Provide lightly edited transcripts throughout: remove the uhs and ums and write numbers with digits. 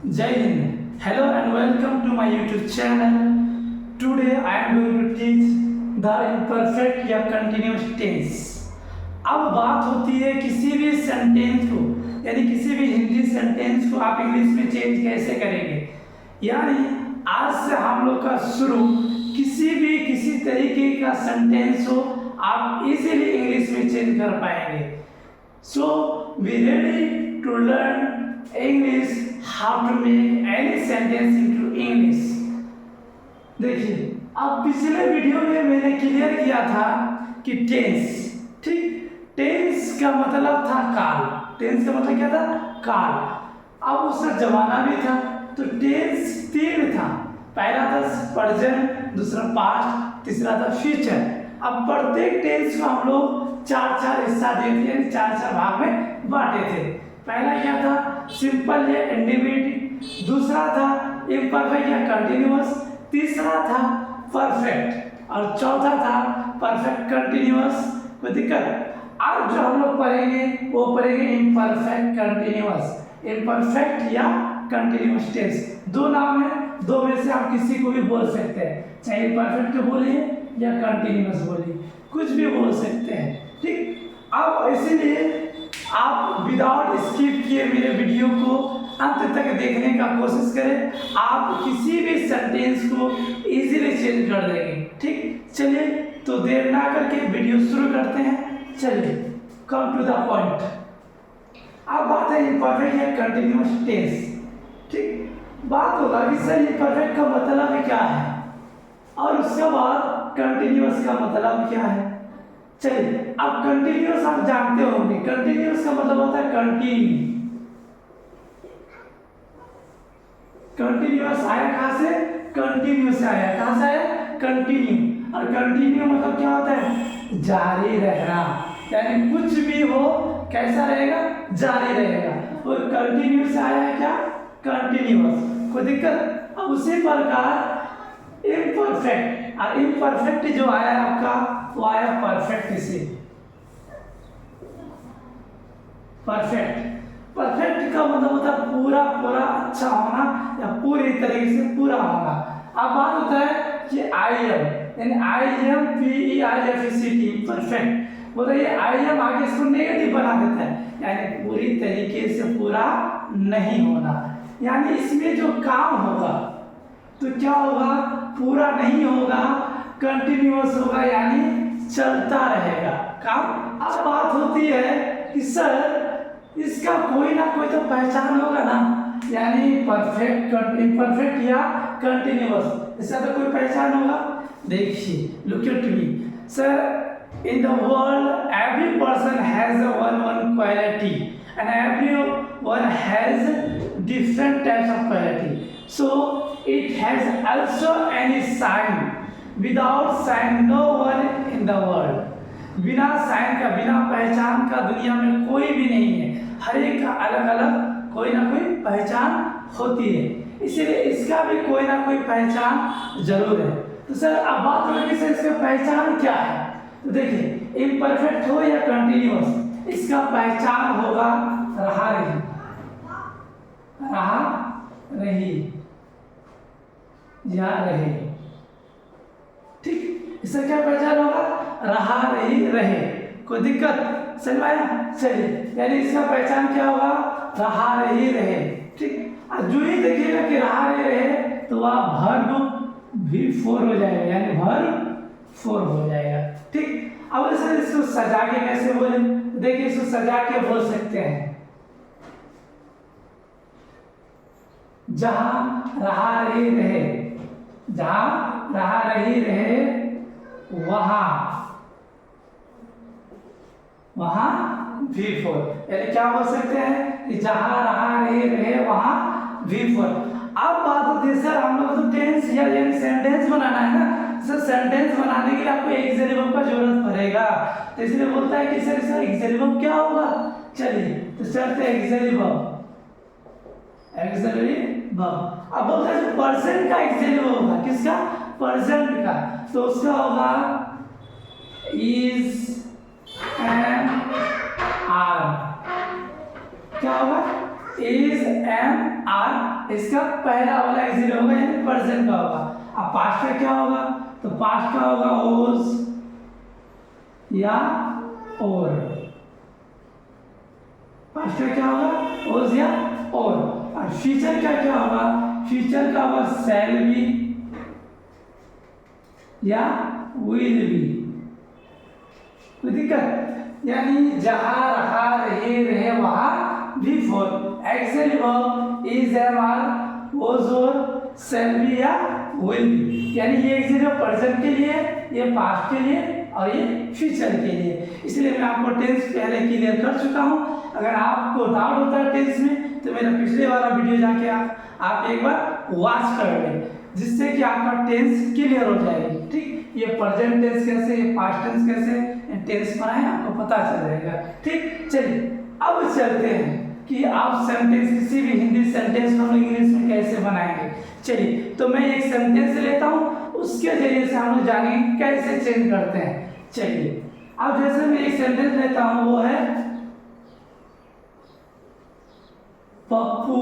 Jai Hind. Hello and welcome to my YouTube channel. Today I am going to teach the imperfect या continuous tense. अब बात होती है किसी भी सेंटेंस को यानी किसी भी हिंदी सेंटेंस को आप इंग्लिश में चेंज कैसे करेंगे। यानी आज से हम लोग का शुरू किसी तरीके का सेंटेंस हो आप इजीली इंग्लिश में चेंज कर पाएंगे। So we ready to learn English how to make any sentence into English। देखिए अब पिछले वीडियो में मैंने क्लियर किया था कि टेंस, ठीक, टेंस का मतलब था काल। टेंस का मतलब क्या था? काल। अब उसका जमाना भी था तो टेंस तीन था। पहला था प्रेजेंट, दूसरा पास्ट, तीसरा था फ्यूचर। अब प्रत्येक टेंस को हम लोग चार हिस्सा देते हैं, चार भाग में बांटे थे। पहला क्या था? सिंपल या इंडिपेंडेंट, दूसरा था इम्परफेक्ट या कंटिन्यूअस, तीसरा था परफेक्ट और चौथा था परफेक्ट कंटिन्यूअस। कोई दिक्कत? आज जो हम लोग पढ़ेंगे वो पढ़ेंगे इम्परफेक्ट कंटिन्यूअस। इम्परफेक्ट या कंटिन्यूअस टेंस दो नाम है, दो में से आप किसी को भी बोल सकते हैं, चाहे इम्परफेक्ट बोलिए या कंटिन्यूअस बोलिए, कुछ भी बोल सकते हैं, ठीक। अब इसीलिए आप विदाउट स्किप किए मेरे वीडियो को अंत तक देखने का कोशिश करें, आप किसी भी सेंटेंस को इजीली चेंज कर देंगे, ठीक। चलिए तो देर ना करके वीडियो शुरू करते हैं। चलिए कम टू द पॉइंट। अब बात है इम्परफेक्ट या कंटिन्यूअस टेंस, ठीक। बात होगा कि सर इम्परफेक्ट का मतलब क्या है और उसके बाद कंटिन्यूअस का मतलब क्या है। चलिए अब कंटिन्यूअस आप जानते होंगे, कंटिन्यूअस का मतलब होता है कंटिन्यू। कंटिन्यूअस आया कहां से? कंटिन्यू से आया। कहां से आया? कंटिन्यू। और कंटिन्यू मतलब क्या होता है? जारी रहना, यानी कुछ भी हो कैसा रहेगा? जारी रहेगा। और कंटिन्यू से आया है क्या? कंटिन्यूअस। कोई दिक्कत? अब उसी प्रकार इम्परफेक्ट, और इम्परफेक्ट जो आया आपका वो आया परफेक्ट से। परफेक्ट, परफेक्ट का मतलब होता है पूरा अच्छा होना या पूरी तरीके से पूरा होना। अब बात होता है कि आई एम, यानी आई एम PERFECT परफेक्ट, बोला ये आई एम आगे इसको नेगेटिव बना देता है, यानी पूरी तरीके से पूरा नहीं होना। यानी इसमें जो काम होगा तो क्या होगा? पूरा नहीं होगा, कंटिन्यूअस होगा, यानी चलता रहेगा काम। अब बात होती है कि सर इसका कोई ना कोई तो पहचान होगा ना, यानी परफेक्ट, इम्परफेक्ट या कंटिन्यूअस, इसका तो कोई पहचान होगा। देखिए look at me sir, in the world every person has one quality and everyone has different types of quality, so it has also any sign, without sign no one in the world। बिना sign का, बिना पहचान का दुनिया में कोई भी नहीं है। हर एक का अलग अलग कोई ना कोई पहचान होती है, इसीलिए इसका भी कोई ना कोई पहचान जरूर है। तो सर अब बात हो रही है इसका पहचान क्या है। तो देखिए इम्परफेक्ट हो या कंटिन्यूअस, इसका पहचान होगा रहा रही, रहा रही या रहे, ठीक। इसका क्या पहचान होगा? रहा रही रहे। कोई दिक्कत? समझ आया? चलिए, यानी इसका पहचान क्या होगा? रहा रही रहे, ठीक। और जो ही देखिएगा कि रहा रही रहे तो वह वर्ब V4 हो जाएगा, यानी वर्ब 4 हो जाएगा, ठीक। अब सर इसको सजा के कैसे बोले? देखिए इसको सजा के बोल सकते हैं, जहां रहा रही रहे, जहां रहा रही रहे वहां V4, यानी क्या बोल सकते हैं कि जहां रहा रही रहे वहां V4। अब बात होती है सर हम लोग तो टेंस या यानी सेंटेंस बनाना है ना, सर सेंटेंस बनाने के लिए आपको एक्सप्रेशन का जरूरत पड़ेगा, तो इसलिए बोलता है कि सर इसका एक्सप्रेशन क्या होगा। चलिए तो चलते हैं एक्सप्रेशन। अब बोलता है पर्सन का एक्सप्रेशन होगा, किसका? पर्सन का, तो उसका होगा इज एम आर। क्या होगा? इज एम आर इसका पहला वाला एक्सिल होगा यानी प्रेजेंट का होगा। अब पास्ट का क्या होगा, तो पास्ट का होगा ओज या और। पास्ट का क्या होगा, ओज या और फ्यूचर का क्या होगा, फ्यूचर का होगा शैल बी या विल बी। कोई दिक्कत, यानी जहां रहा रहे रहे वहां be for excel verb is am are was और शैल बी या विल बी। यानी ये एक्सेल प्रेजेंट के लिए, ये पास्ट के लिए और ये फ्यूचर के लिए। इसलिए मैं आपको टेंस पहले क्लियर कर चुका हूं। अगर आपको डाउट होता है टेंस में तो मेरा पिछले वाला वीडियो जाके आप एक बार वॉच कर लें, जिससे कि आपका टेंस क्लियर हो जाएगी। ठीक, ये प्रेजेंट टेंस कैसे, ये पास्ट टेंस कैसे टेंस बनाए आपको पता चल जाएगा। ठीक, चलिए अब चलते हैं कि आप सेंटेंस, किसी भी हिंदी सेंटेंस को हम इंग्लिश में कैसे बनाएंगे। चलिए, तो मैं एक सेंटेंस लेता हूं, उसके जरिए से हम लोग जानेंगे कैसे चेंज करते हैं। चलिए, अब जैसे मैं एक सेंटेंस लेता हूं, वो है पप्पू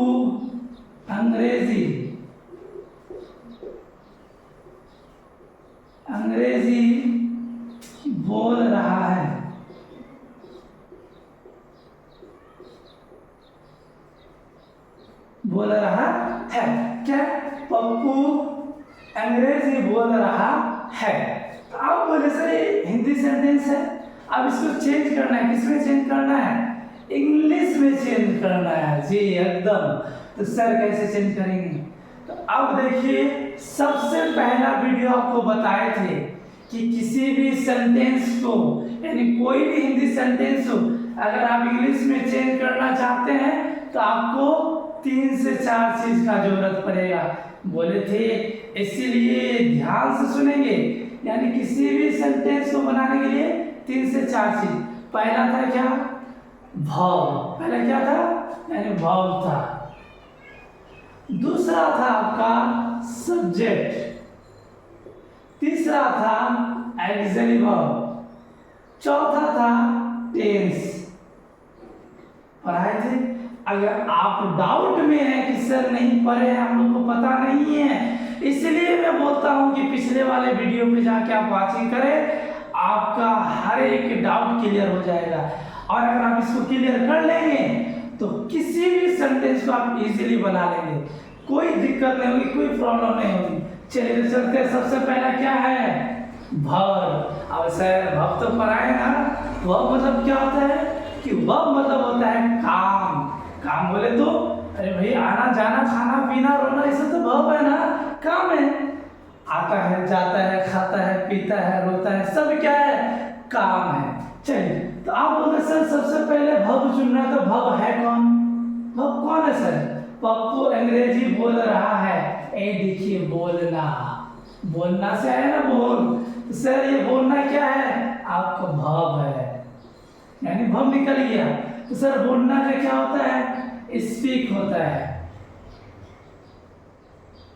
अंग्रेजी बोल रहा है। बोल रहा है क्या, पप्पू अंग्रेजी बोल रहा है। तो आप बोले सर ये हिंदी सेंटेंस है, अब इसको चेंज करना है, किसमें चेंज करना है, इंग्लिश में चेंज करना है। जी एकदम। तो सर कैसे चेंज करेंगे, तो अब देखिए, सबसे पहला वीडियो आपको बताए थे कि किसी भी सेंटेंस को, यानी कोई भी हिंदी सेंटेंस हो, अगर आप इंग्लिश में चेंज करना चाहते हैं तो आपको 3 से 4 चीज का जरूरत पड़ेगा, बोले थे। इसीलिए ध्यान से सुनेंगे, यानी किसी भी सेंटेंस को बनाने के लिए 3 से 4 चीज। पहला था क्या, भाव। पहला क्या था, यानी भाव था। दूसरा था आपका सब्जेक्ट। तीसरा था एक्सिलरी वर्ब। चौथा था टेंस। पढ़ाए थे। अगर आप डाउट में है कि सर नहीं पढ़े, हम लोग को पता नहीं है, इसलिए मैं बोलता हूं कि पिछले वाले वीडियो पे जाके आप वाचिंग करें, आपका हर एक डाउट क्लियर हो जाएगा। और अगर आप इसको क्लियर कर लेंगे तो किसी भी सेंटेंस को आप इजीली बना लेंगे, कोई दिक्कत नहीं होगी, कोई प्रॉब्लम नहीं होगी। चलिए तो चलते हैं। सबसे पहला क्या है, वर्ब। अब सर वर्ब तो पढ़ाए ना, वर्ब मतलब क्या होता है कि वर्ब मतलब होता है काम। काम बोले तो अरे भाई आना जाना, खाना पीना, रोना, ये सब तो वर्ब है ना, काम है। आता है, जाता है, खाता है, पीता है, रोता है, सब क्या है, काम है। चलिए, तो आप बोलते सर सबसे पहले वर्ब चुनना है, तो वर्ब है कौन, वर्ब कौन है सर, पप्पू अंग्रेजी बोल रहा है। ए देखिए, बोलना, बोलना से आया ना बोल। तो सर ये बोलना क्या है, आपका वर्ब है, यानी वर्ब निकल गया। तो सर बोलना का क्या होता है, स्पीक होता है।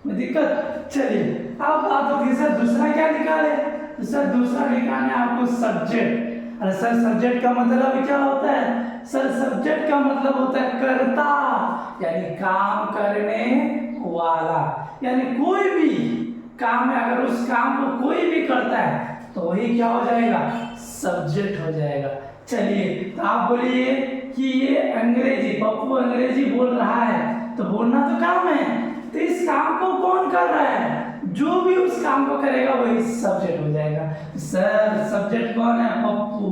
दिक्कत। चलिए अब बात होगी सर दूसरा क्या निकाले, तो सर दूसरा निकालने आपको सब्जेक्ट। अरे सर सब्जेक्ट का मतलब क्या होता है, सर सब्जेक्ट का मतलब होता है कर्ता, यानी काम करने वाला। यानी कोई भी काम है, अगर उस काम को कोई भी करता है तो वही क्या हो जाएगा, सब्जेक्ट हो जाएगा। चलिए, तो आप बोलिए कि ये अंग्रेजी, पप्पू अंग्रेजी बोल रहा है, तो बोलना तो काम है, तो इस काम को कौन कर रहा है, जो भी उस काम को करेगा वही सब्जेक्ट हो जाएगा। सर सब्जेक्ट कौन है, पप्पू।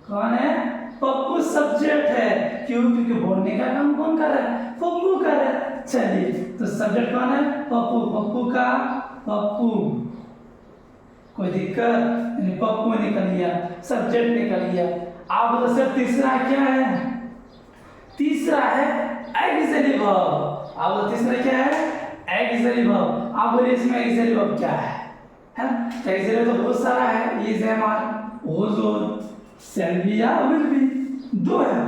कौन है, पप्पू सब्जेक्ट है। क्यों, क्योंकि बोलने का काम कौन कर रहा है, पप्पू कर रहा है। चलिए, तो सब्जेक्ट कौन है, पप्पू। पप्पू का पप्पू, कोई दिक्कत नहीं, पप्पू निकल गया, सब्जेक्ट निकल गया। आप बोलो सर तीसरा क्या है, तीसरा है एक्सिलरी वर्ब। आप बोलो तीसरा क्या है, एक्सिलरी वर्ब। आप बोलिए इसमें एक्सिलरी वर्ब क्या है ना, तो एक्सिलरी तो बहुत सारा है, इज एम आर, वाज और, शैल बी या विल बी, दो है,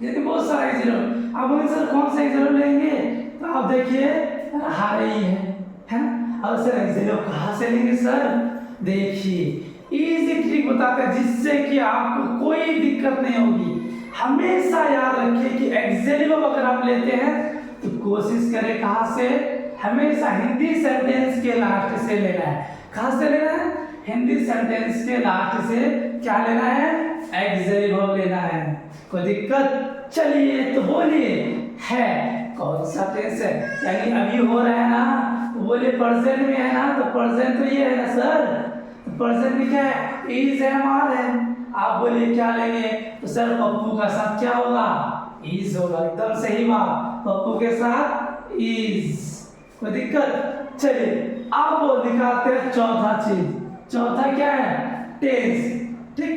ये बहुत सारा एक्सिलरी वर्ब। आप बोलिए सर कौन सा एक्सिलरी लेंगे, तो आप देखिए रहा रही है ना। अब सर एक्सिलरी वर्ब कहाँ से लेंगे सर, देखिए इजी ट्रिक बताते हैं जिससे कि आपको कोई दिक्कत नहीं होगी। हमेशा याद रखिए कि एक्सिलरी वर्ब अगर आप लेते हैं तो कोशिश करें कहाँ से, हमेशा हिंदी सेंटेंस के लास्ट से लेना है। कहाँ से लेना है, हिंदी सेंटेंस के लास्ट से क्या लेना है, ऑक्सिलरी वर्ब लेना है। कोई दिक्कत, चलिए तो बोलिए है कौन सा टेंस है, यानी अभी हो रहा है ना, तो बोलिए प्रेजेंट में है ना, तो प्रेजेंट तो ये है ना सर, तो प्रेजेंट में क्या है, इज है, आर है। आप बोलिए क्या लेंगे, तो सर पप्पू का साथ क्या होगा, इज होगा। एकदम सही बात, पप्पू के साथ इज। कोई दिक्कत, चलिए आप वो दिखाते हैं चौथा चीज। चौथा क्या है, टेंस। ठीक,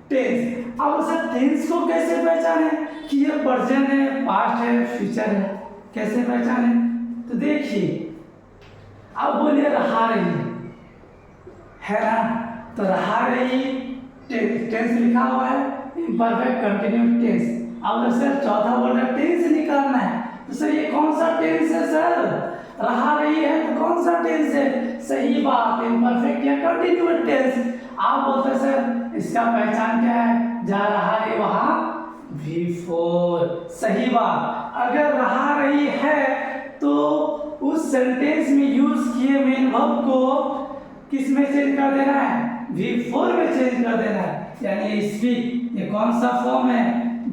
टेंस। अब सर टेंस को कैसे पहचाने कि ये प्रेजेंट है, पास्ट है, फ्यूचर है, कैसे पहचाने, तो देखिए अब बोलिए रहा रही है ना, तो रहा रही टेंस लिखा हुआ है, इम्परफेक्ट कंटिन्यूस टेंस। अब सर चौथा बोल रहा है टेंस निकालना है, तो सर ये कौन सा टेंस है सर, रहा रही है तो कौन सा टेंस है, सही बात, इम्परफेक्ट या कंटिन्यूस टेंस। आप बोलते हैं सर इसका पहचान क्या है, जा रहा है वहां V4, सही बात। अगर रहा रही है तो उस सेंटेंस में यूज किए मेन वर्ब को किस में चेंज कर देना है, V4 में चेंज कर देना है। यानी स्पीक, ये कौन सा फॉर्म है,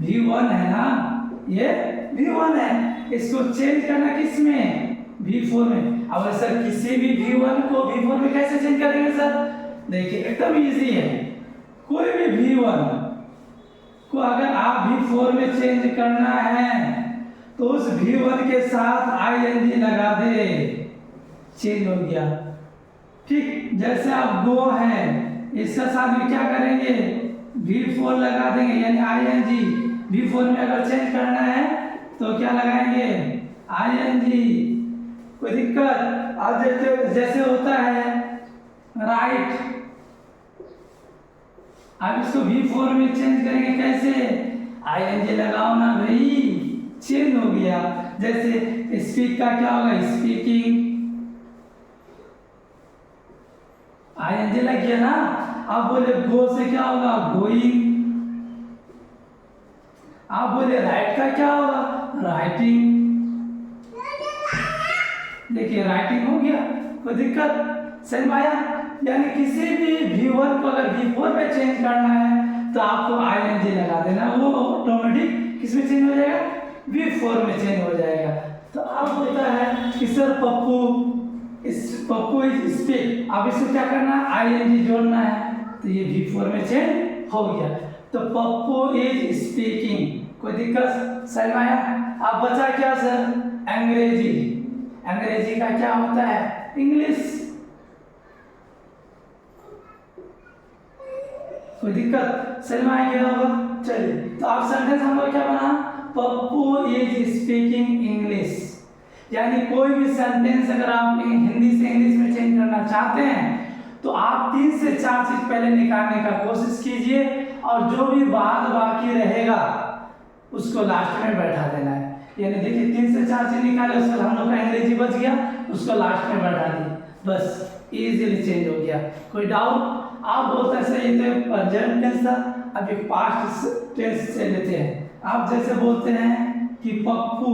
V1 है ना, ये V1 है, इसको चेंज करना किस में, V4 में। अब सर किसी भी V1 को V4 में कैसे चेंज करेंगे सर, देखिए एकदम इजी है। कोई भी V1 को अगर आप V4 में चेंज करना है तो उस V1 के साथ ing लगा दे, चेंज हो गया। ठीक, जैसे आप गो है, इसके साथ में क्या करेंगे, V4 लगा देंगे, यानी ing। V4 में अगर चेंज करना है तो क्या लगाएंगे, ing। कोई दिक्कत, अब जैसे होता है राइट, अब इसको V4 में चेंज करेंगे कैसे, ing लगाओ ना भाई, चेंज हो गया। जैसे स्पीक का क्या होगा, स्पीकिंग, ing लग गया ना। आप बोले गो से क्या होगा, गोइंग। आप बोले राइट का क्या होगा, राइटिंग। देखिए राइटिंग हो गया, कोई दिक्कत, सही आया। यानी किसी भी V1 को अगर V4 में चेंज करना है तो आपको ing लगा देना, वो ऑटोमेटिक किस में चेंज हो जाएगा, V4 में चेंज हो जाएगा। तो अब होता है कि सर पप्पू इज स्पीक, अब इसको क्या करना है, ing जोड़ना है, तो ये V4 में चेंज हो गया। तो पप्पू इज स्पीकिंग, कोई दिक्कत, सही आया। अब बचा क्या सर, अंग्रेजी। अंग्रेजी का क्या होता है, इंग्लिश। कोई दिक्कत, समझ में आ गया होगा। चलिए तो आप सेंटेंस हम लोग क्या बना, पप्पू इज स्पीकिंग इंग्लिश। यानी कोई भी सेंटेंस अगर आप हिंदी से इंग्लिश में चेंज करना चाहते हैं तो आप 3 से 4 चीज पहले निकालने का कोशिश कीजिए, और जो भी बाद बाकी रहेगा उसको लास्ट में बैठा देना है। यानी देखिए 3 से 4 चीज निकाले, उसमें हम लोग का अंग्रेजी बच गया, उसको लास्ट में बैठा दिए, बस इजीली चेंज हो गया। कोई डाउट, आप बोलते हैं सर ये तो प्रेजेंट टेंस था, अभी पास्ट टेंस से लेते हैं। आप जैसे बोलते हैं कि पप्पू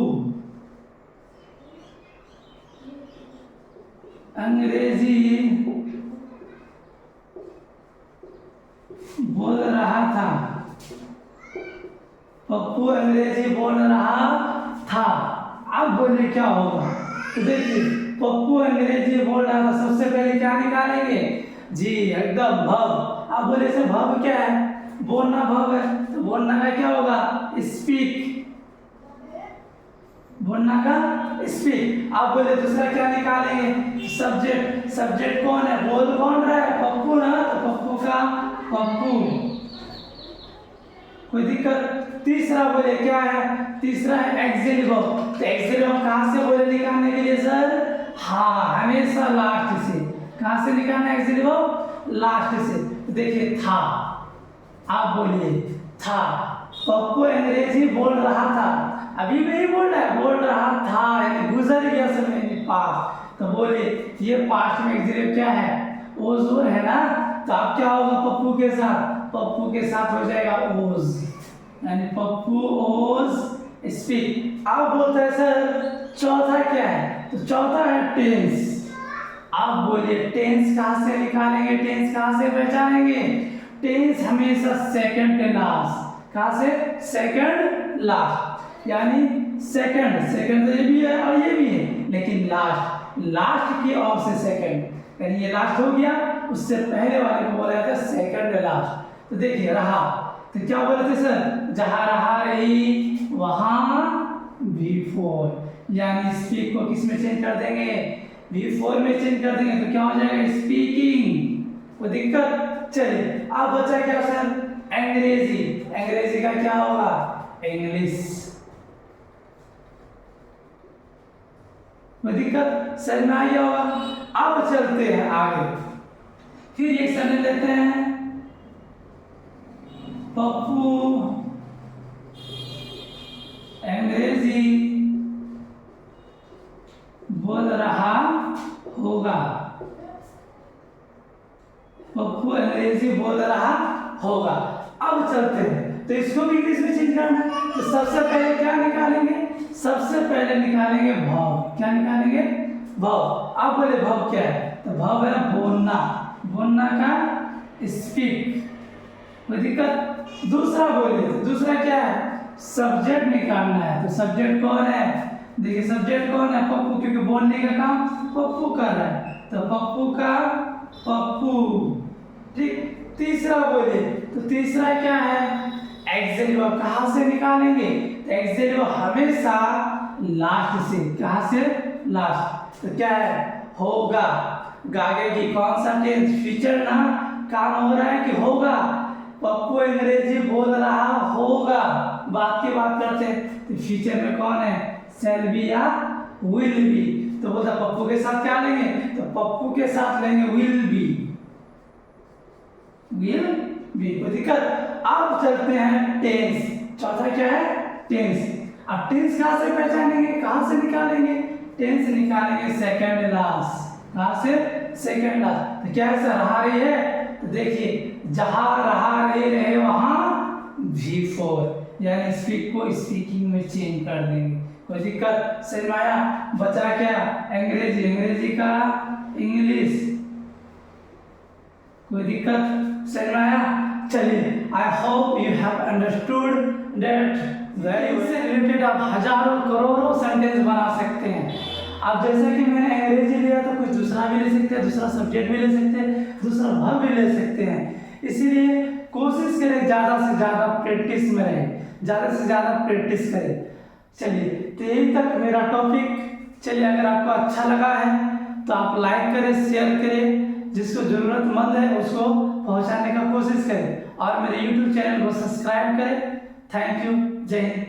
अंग्रेजी बोल रहा था, पप्पू अंग्रेजी बोल रहा था। अब बोलिए क्या होगा, तो देखिए पप्पू अंग्रेजी बोल रहा था, सबसे पहले क्या निकालेंगे, जी एकदम भव। आप बोले से भव क्या है, बोलना भव है, तो बोलना का क्या होगा, स्पीक, बोलना का स्पीक। आप बोले दूसरा क्या निकालेंगे, सब्जेक्ट। सब्जेक्ट कौन है, बोल कौन रहा है, पप्पू ना, तो पप्पू का पप्पू, कोई दिक्कत। तीसरा बोले क्या है, तीसरा है एक्सिलरी वर्ब। तो एक्सिलरी वर्ब कहां से बोले निकालने के लिए सर, हाँ हमेशा लास्ट से। कहां से निकालना है एक्सिलरी वर्ब, लास्ट से। देखिए था, आप बोलिए था, पप्पू अंग्रेजी बोल रहा था, अभी नहीं बोल रहा है, बोल रहा था, यानी गुजर गया समय में, पास्ट। तो बोलिए ये पास्ट में एक्सिलरी क्या है, ओज है ना, तो अब क्या होगा पप्पू के साथ, पप्पू के साथ हो जाएगा ओज, यानी पप्पू ओज स्पीक। अब बोलते हैं सर चौथा क्या है, तो चौथा है टेंस। आप बोलिए टेंस कहाँ से निकालेंगे, टेंस कहाँ से पहचानेंगे? टेंस हमेशा सेकंड के लास्ट, कहाँ से? सेकंड लास्ट, यानी सेकंड सेकंड तो ये भी है और ये भी है, लेकिन लास्ट लास्ट की ओर से सेकंड, यानी ये लास्ट हो गया, उससे पहले वाले को बोला जाता है सेकंड लास्ट। तो देखिए रहा, तो क्या बोले थे सर? जहाँ रहा रही वहाँ बिफोर, यानी स्पीक को किस में चेंज कर देंगे? बिफोर में चेंज कर देंगे, तो क्या हो जाएगा? स्पीकिंग। कोई दिक्कत? चलिए अब बचा क्या सर? अंग्रेजी। अंग्रेजी का क्या होगा? इंग्लिश। कोई दिक्कत? समझ में आ गया होगा? अब चलते हैं आगे, फिर एक समझ लेते हैं। पप्पू अंग्रेजी बोल रहा होगा। पप्पू अंग्रेजी बोल रहा होगा। अब चलते हैं, तो इसको भी इंग्लिश में चेंज करना है, तो सबसे पहले क्या निकालेंगे? सबसे पहले निकालेंगे भाव। क्या निकालेंगे? भाव। अब बोले भाव क्या है? तो भाव है बोलना, बोलना का स्पीक। कोई दिक्कत? दूसरा बोलिए, तो दूसरा क्या है? सब्जेक्ट निकालना है। तो सब्जेक्ट कौन है? देखिए सब्जेक्ट कौन है? पप्पू, क्योंकि बोलने का काम पप्पू कर रहा है, तो पप्पू का पप्पू। ठीक। तीसरा बोलिए, तो तीसरा क्या है? एक्सक्लेमेटिव। अब कहाँ से निकालेंगे? तो एक्सक्लेमेटिव हमेशा लास्ट से, कहाँ से? लास्ट। तो क्या है? होगा। गागे की कौन सा टेंस? फ्यूचर ना, काम हो रहा है कि होगा। पप्पू अंग्रेजी बोल रहा होगा, बात की बात करते हैं, तो फ्यूचर में कौन है? शैल बी या विल बी। तो बोलता पप्पू के साथ क्या लेंगे? तो पप्पू के साथ लेंगे विल बी, विल बी। कोई दिक्कत? अब चलते हैं टेंस। चौथा क्या है? टेंस। अब टेंस कहाँ से पहचानेंगे, कहाँ से निकालेंगे? टेंस निकालेंगे सेकंड लास्ट। कहाँ से? Second last. तो क्या है सर? रहा रही है, तो देखिए जहाँ रहा रहे वहाँ बिफोर, यानी स्पीक को स्पीकिंग में चेंज कर देंगे। कोई दिक्कत? समझ में आया? बचा क्या? अंग्रेजी। अंग्रेजी का इंग्लिश। कोई दिक्कत? समझ में आया? चलिए, I hope you have understood that very से रिलेटेड आप हजारों करोड़ों सेंटेंस बना सकते हैं। अब जैसे कि मैंने अंग्रेजी लिया तो कुछ दूसरा भी ले सकते हैं, दूसरा सब्जेक्ट भी ले सकते हैं, दूसरा वर्ब भी ले सकते हैं। इसीलिए कोशिश करें ज़्यादा से ज़्यादा प्रैक्टिस में रहें, ज़्यादा से ज़्यादा प्रैक्टिस करें। चलिए, तो यही तक मेरा टॉपिक। चलिए, अगर आपको अच्छा लगा है तो आप लाइक करें, शेयर करें, जिसको ज़रूरतमंद है उसको पहुंचाने का कोशिश करें, और मेरे YouTube चैनल को सब्सक्राइब करें। Thank you. जय हिंद।